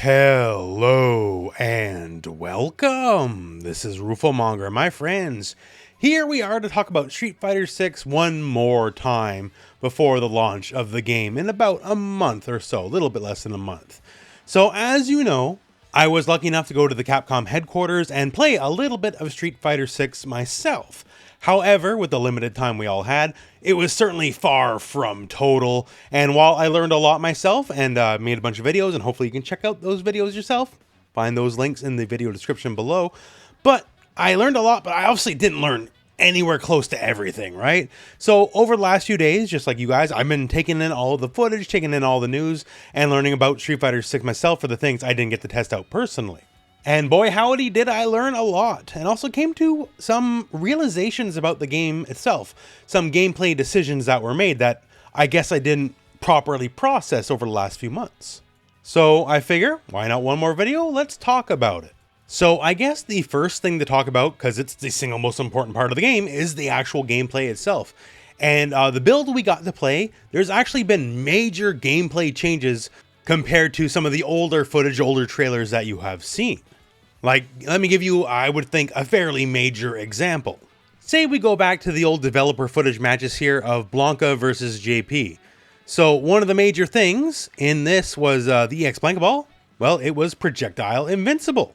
Hello and welcome. This is Rooflemonger, my friends. Here we are to talk about Street Fighter 6 one more time before the launch of the game in about a month or so, a little bit less than a month. So as you know, I was lucky enough to go to the Capcom headquarters and play a little bit of Street Fighter 6 myself. However, with the limited time we all had, it was certainly far from total, and while I learned a lot myself and made a bunch of videos, and hopefully you can check out those videos yourself, find those links in the video description below, but I learned a lot, but I obviously didn't learn anywhere close to everything, right? So over the last few days, just like you guys, I've been taking in all of the footage, taking in all the news, and learning about Street Fighter 6 myself for the things I didn't get to test out personally. And boy howdy did I learn a lot, and also came to some realizations about the game itself, some gameplay decisions that were made that I guess I didn't properly process over the last few months. So I figure, why not one more video? Let's talk about it. So I guess the first thing to talk about, because it's the single most important part of the game, is the actual gameplay itself. And the build we got to play, there's actually been major gameplay changes compared to some of the older footage, older trailers that you have seen. Like, let me give you, I would think, a fairly major example. Say we go back to the old developer footage matches here of Blanca versus JP. So one of the major things in this was the EX Blanca Ball. Well, it was projectile invincible.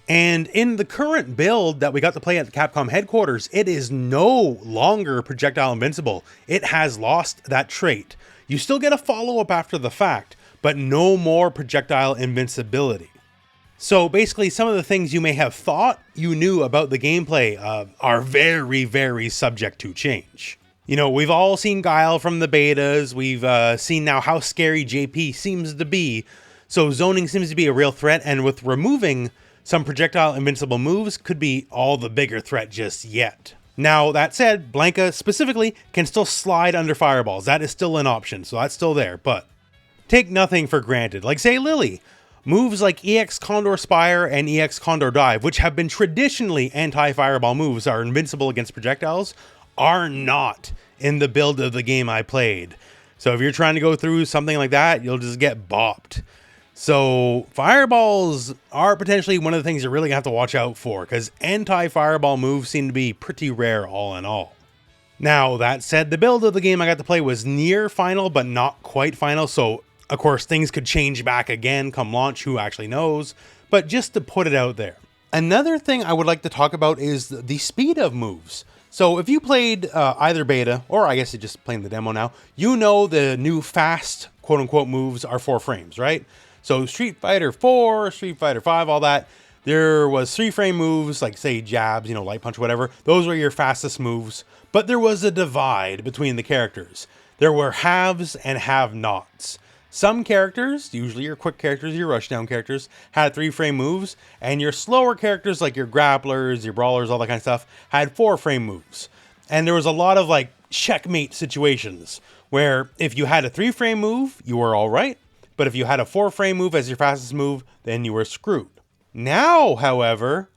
And in the current build that we got to play at the Capcom headquarters, it is no longer projectile invincible. It has lost that trait. You still get a follow-up after the fact, but no more projectile invincibility. So basically, some of the things you may have thought you knew about the gameplay are very, very subject to change. You know, we've all seen Guile from the betas. We've seen now how scary JP seems to be. So zoning seems to be a real threat, and with removing some projectile invincible moves could be all the bigger threat just yet. Now, that said, Blanca specifically can still slide under fireballs. That is still an option, so that's still there, but take nothing for granted. Like, say, Lily. Moves like EX Condor Spire and EX Condor Dive, which have been traditionally anti-fireball moves, are invincible against projectiles, are not in the build of the game I played. So if you're trying to go through something like that, you'll just get bopped. So fireballs are potentially one of the things you're really gonna have to watch out for, because anti-fireball moves seem to be pretty rare all in all. Now, that said, the build of the game I got to play was near final, but not quite final, so of course, things could change back again come launch, who actually knows, but just to put it out there. Another thing I would like to talk about is the speed of moves. So if you played either beta, or I guess you're just playing the demo now, you know the new fast quote-unquote moves are 4 frames, right? So Street Fighter 4, Street Fighter 5, all that, there was 3-frame moves, like say jabs, light punch, whatever. Those were your fastest moves, but there was a divide between the characters. There were haves and have-nots. Some characters, usually your quick characters, your rushdown characters, had 3-frame moves, and your slower characters like your grapplers, your brawlers, all that kind of stuff, had 4-frame moves. And there was a lot of like checkmate situations where if you had a 3-frame move, you were all right, but if you had a 4-frame move as your fastest move, then you were screwed. Now, however,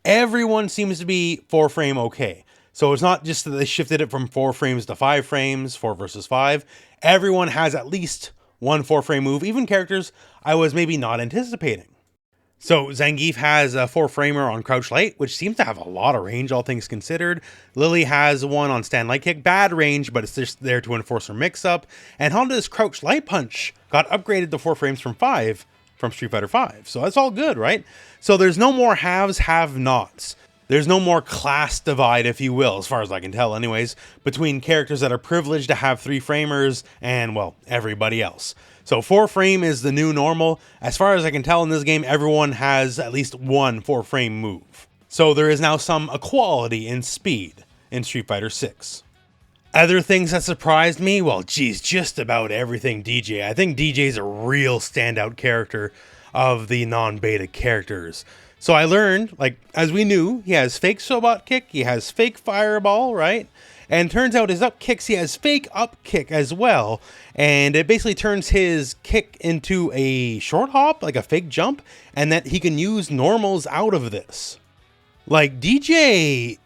everyone seems to be 4-frame okay. So it's not just that they shifted it from 4 frames to 5 frames, 4 versus 5. Everyone has at least one 4-frame move, even characters I was maybe not anticipating. So Zangief has a 4-framer on Crouch Light, which seems to have a lot of range, all things considered. Lily has one on Stand Light Kick, bad range, but it's just there to enforce her mix-up. And Honda's Crouch Light Punch got upgraded to 4 frames from 5 from Street Fighter 5. So that's all good, right? So there's no more haves, have-nots. There's no more class divide, if you will, as far as I can tell anyways, between characters that are privileged to have 3-framers and, well, everybody else. So 4-frame is the new normal. As far as I can tell in this game, everyone has at least one 4-frame move. So there is now some equality in speed in Street Fighter 6. Other things that surprised me, well, geez, just about everything DJ. I think DJ's a real standout character of the non-beta characters. So I learned, like, as we knew, he has fake Sobot kick, he has fake fireball, right? And turns out his up kicks, he has fake up kick as well. And it basically turns his kick into a short hop, like a fake jump, and that he can use normals out of this. Like, DJ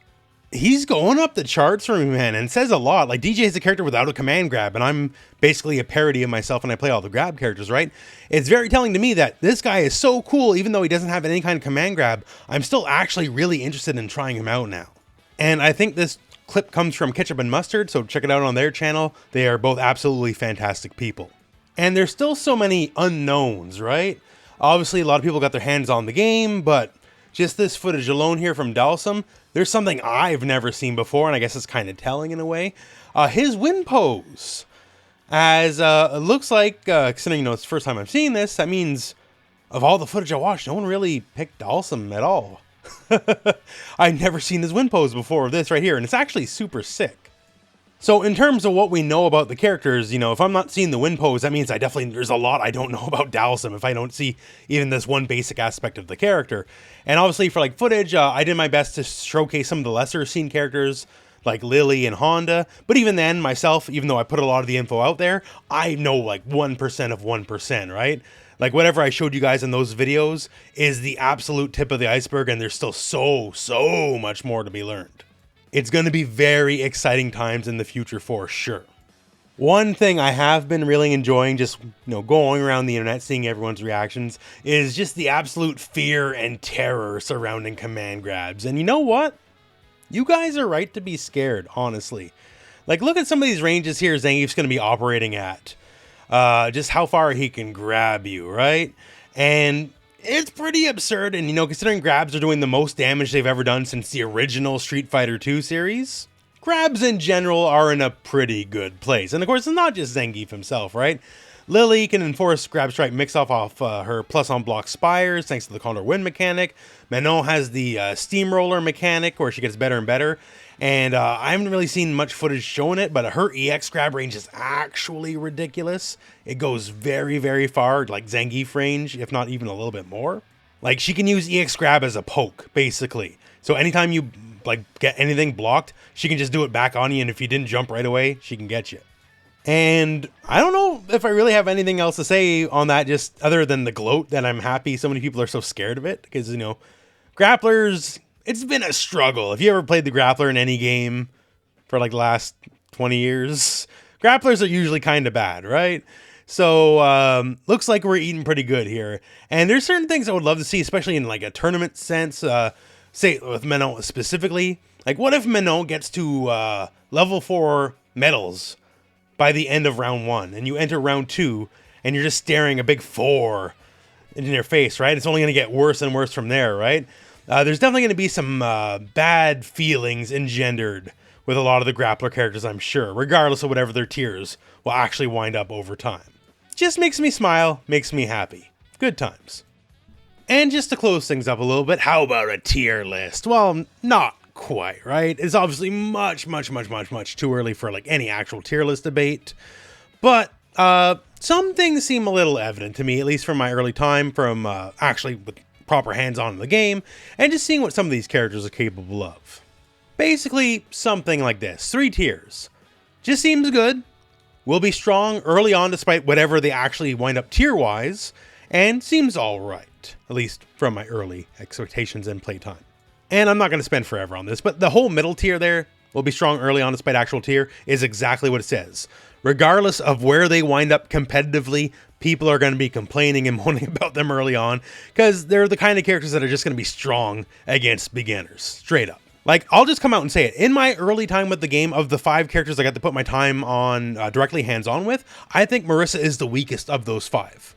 he's going up the charts for me, man, and says a lot. Like, DJ is a character without a command grab, and I'm basically a parody of myself when I play all the grab characters, right? It's very telling to me that this guy is so cool, even though he doesn't have any kind of command grab, I'm still actually really interested in trying him out now. And I think this clip comes from Ketchup and Mustard, so check it out on their channel. They are both absolutely fantastic people. And there's still so many unknowns, right? Obviously, a lot of people got their hands on the game, but just this footage alone here from Dalsum, there's something I've never seen before, and I guess it's kind of telling in a way. His win pose. As it looks like, considering it's the first time I've seen this, that means of all the footage I watched, no one really picked Dalsum at all. I've never seen his win pose before this right here, and it's actually super sick. So in terms of what we know about the characters, if I'm not seeing the win pose, that means there's a lot I don't know about Dalsum if I don't see even this one basic aspect of the character. And obviously for footage, I did my best to showcase some of the lesser seen characters like Lily and Honda. But even then, myself, even though I put a lot of the info out there, I know 1% of 1%, right? Whatever I showed you guys in those videos is the absolute tip of the iceberg, and there's still so much more to be learned. It's going to be very exciting times in the future for sure. One thing I have been really enjoying just, going around the internet, seeing everyone's reactions, is just the absolute fear and terror surrounding command grabs. And you know what? You guys are right to be scared, honestly. Look at some of these ranges here Zangief's going to be operating at. Just how far he can grab you, right? And it's pretty absurd, and considering grabs are doing the most damage they've ever done since the original Street Fighter 2 series, grabs in general are in a pretty good place. And of course, it's not just Zangief himself, right? Lily can enforce grab strike mix off her plus on block spires thanks to the counter win mechanic. Manon has the steamroller mechanic where she gets better and better. And I haven't really seen much footage showing it, but her EX grab range is actually ridiculous. It goes very far, like Zangief range, if not even a little bit more. She can use EX grab as a poke, basically. So anytime you get anything blocked, she can just do it back on you, and if you didn't jump right away, she can get you. And I don't know if I really have anything else to say on that, just other than the gloat that I'm happy so many people are so scared of it, because grapplers, it's been a struggle. If you ever played the grappler in any game for the last 20 years, grapplers are usually kind of bad, right? So looks like we're eating pretty good here. And there's certain things I would love to see, especially in a tournament sense, say with Manon specifically. What if Manon gets to level 4 medals by the end of round 1, and you enter round 2, and you're just staring a big 4 in their face, right? It's only going to get worse and worse from there, right? There's definitely going to be some bad feelings engendered with a lot of the grappler characters, I'm sure, regardless of whatever their tiers will actually wind up over time. Just makes me smile, makes me happy. Good times. And just to close things up a little bit, how about a tier list? Well, not quite, right? It's obviously much too early for any actual tier list debate. But some things seem a little evident to me, at least from my early time, from actually with proper hands-on in the game, and just seeing what some of these characters are capable of. Basically, something like this. 3 tiers. Just seems good. Will be strong early on despite whatever they actually wind up tier-wise, and seems alright, at least from my early expectations and playtime. And I'm not going to spend forever on this, but the whole middle tier there, will be strong early on despite actual tier, is exactly what it says. Regardless of where they wind up competitively, people are going to be complaining and moaning about them early on, because they're the kind of characters that are just going to be strong against beginners, straight up. I'll just come out and say it. In my early time with the game, of the 5 characters I got to put my time on directly hands-on with, I think Marissa is the weakest of those 5.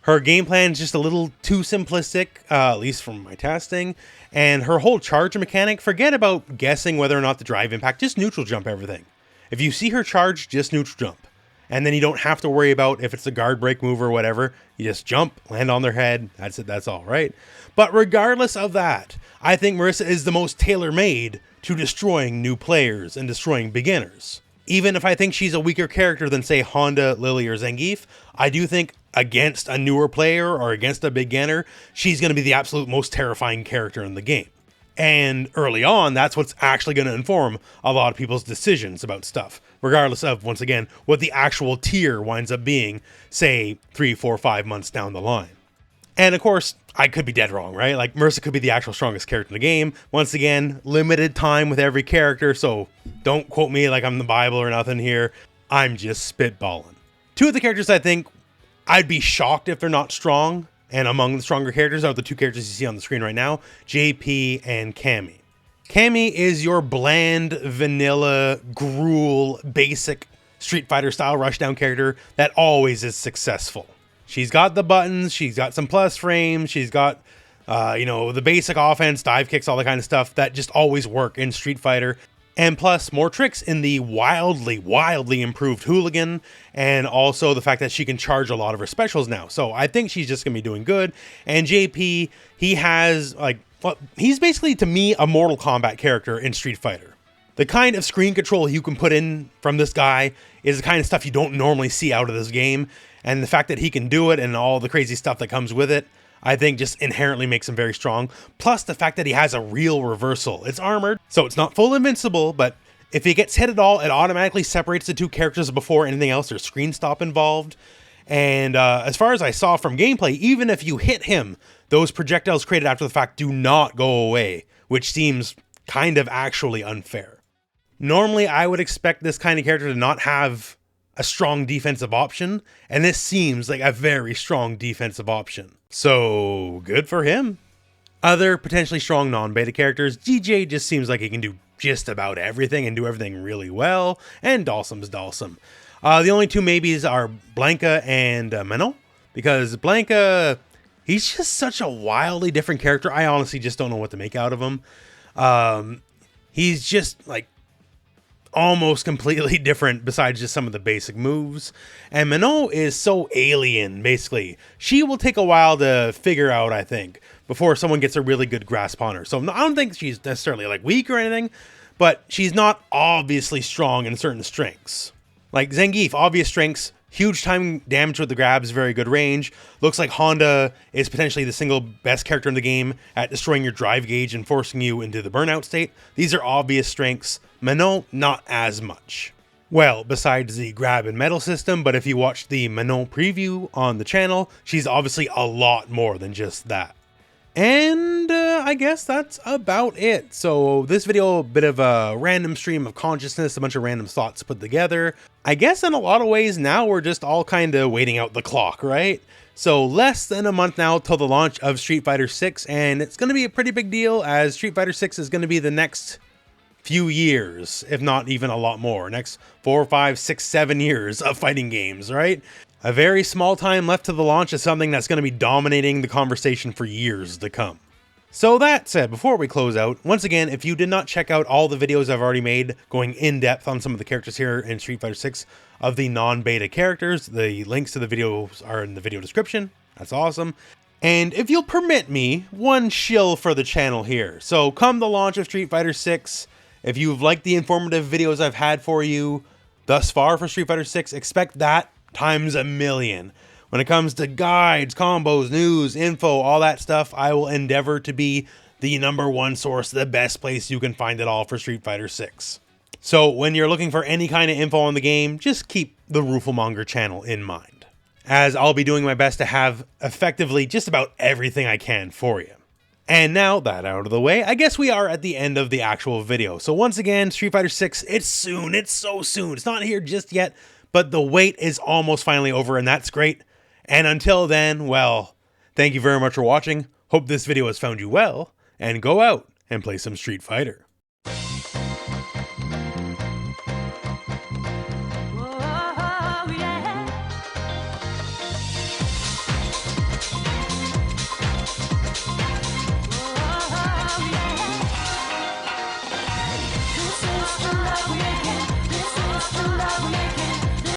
Her game plan is just a little too simplistic, at least from my testing, and her whole charge mechanic, forget about guessing whether or not the drive impact, just neutral jump everything. If you see her charge, just neutral jump. And then you don't have to worry about if it's a guard break move or whatever. You just jump, land on their head. That's it. That's all, right? But regardless of that, I think Marissa is the most tailor-made to destroying new players and destroying beginners. Even if I think she's a weaker character than, say, Honda, Lily, or Zangief, I do think against a newer player or against a beginner, she's going to be the absolute most terrifying character in the game. And early on, that's what's actually going to inform a lot of people's decisions about stuff, regardless of, once again, what the actual tier winds up being, say, 3, 4, 5 months down the line. And of course, I could be dead wrong, right? Like, Mercy could be the actual strongest character in the game. Once again, limited time with every character, so don't quote me like I'm the Bible or nothing here. I'm just spitballing. Two of the characters I think I'd be shocked if they're not strong, and among the stronger characters are the two characters you see on the screen right now, JP and Cammy. Cammy is your bland, vanilla, gruel, basic Street Fighter style rushdown character that always is successful. She's got the buttons, she's got some plus frames, she's got, the basic offense, dive kicks, all that kind of stuff that just always work in Street Fighter. And plus, more tricks in the wildly improved Hooligan, and also the fact that she can charge a lot of her specials now. So I think she's just going to be doing good. And JP, he has, he's basically, to me, a Mortal Kombat character in Street Fighter. The kind of screen control you can put in from this guy is the kind of stuff you don't normally see out of this game. And the fact that he can do it and all the crazy stuff that comes with it, I think just inherently makes him very strong. Plus the fact that he has a real reversal. It's armored, so it's not full invincible, but if he gets hit at all, it automatically separates the two characters before anything else. There's screen stop involved. And as far as I saw from gameplay, even if you hit him, those projectiles created after the fact do not go away, which seems kind of actually unfair. Normally, I would expect this kind of character to not have a strong defensive option, and this seems like a very strong defensive option. So, good for him. Other potentially strong non-beta characters, DJ just seems like he can do just about everything and do everything really well, and Dalsum's Dalsum. The only two maybes are Blanca and Menno, because Blanca, he's just such a wildly different character. I honestly just don't know what to make out of him. He's just like almost completely different besides just some of the basic moves. And Menno is so alien, basically. She will take a while to figure out, I think, before someone gets a really good grasp on her. So I don't think she's necessarily like weak or anything, but she's not obviously strong in certain strengths. Like Zangief, obvious strengths, huge time damage with the grabs, very good range. Looks like Honda is potentially the single best character in the game at destroying your drive gauge and forcing you into the burnout state. These are obvious strengths. Menno, not as much. Well, besides the grab and metal system, but if you watch the Menno preview on the channel, she's obviously a lot more than just that. And I guess that's about it. So this video, a bit of a random stream of consciousness, a bunch of random thoughts put together. I guess in a lot of ways now we're just all kind of waiting out the clock, right? So less than a month now till the launch of Street Fighter 6, and it's going to be a pretty big deal as Street Fighter 6 is going to be the next few years, if not even a lot more. Next 4, 5, 6, 7 years of fighting games, right? A very small time left to the launch is something that's going to be dominating the conversation for years to come. So that said, before we close out, once again, if you did not check out all the videos I've already made going in depth on some of the characters here in Street Fighter 6 of the non-beta characters, the links to the videos are in the video description. That's awesome. And if you'll permit me, one shill for the channel here. So come the launch of Street Fighter 6, if you've liked the informative videos I've had for you thus far for Street Fighter 6, expect that times a million. When it comes to guides, combos, news, info, all that stuff, I will endeavor to be the #1 source, the best place you can find it all for Street Fighter 6. So when you're looking for any kind of info on the game, just keep the rooflemonger channel in mind, as I'll be doing my best to have effectively just about everything I can for you. And now that out of the way, I guess we are at the end of the actual video. So once again, Street Fighter 6, it's soon, it's so soon. It's not here just yet, but the wait is almost finally over, and that's great. And until then, well, thank you very much for watching. Hope this video has found you well, and go out and play some Street Fighter.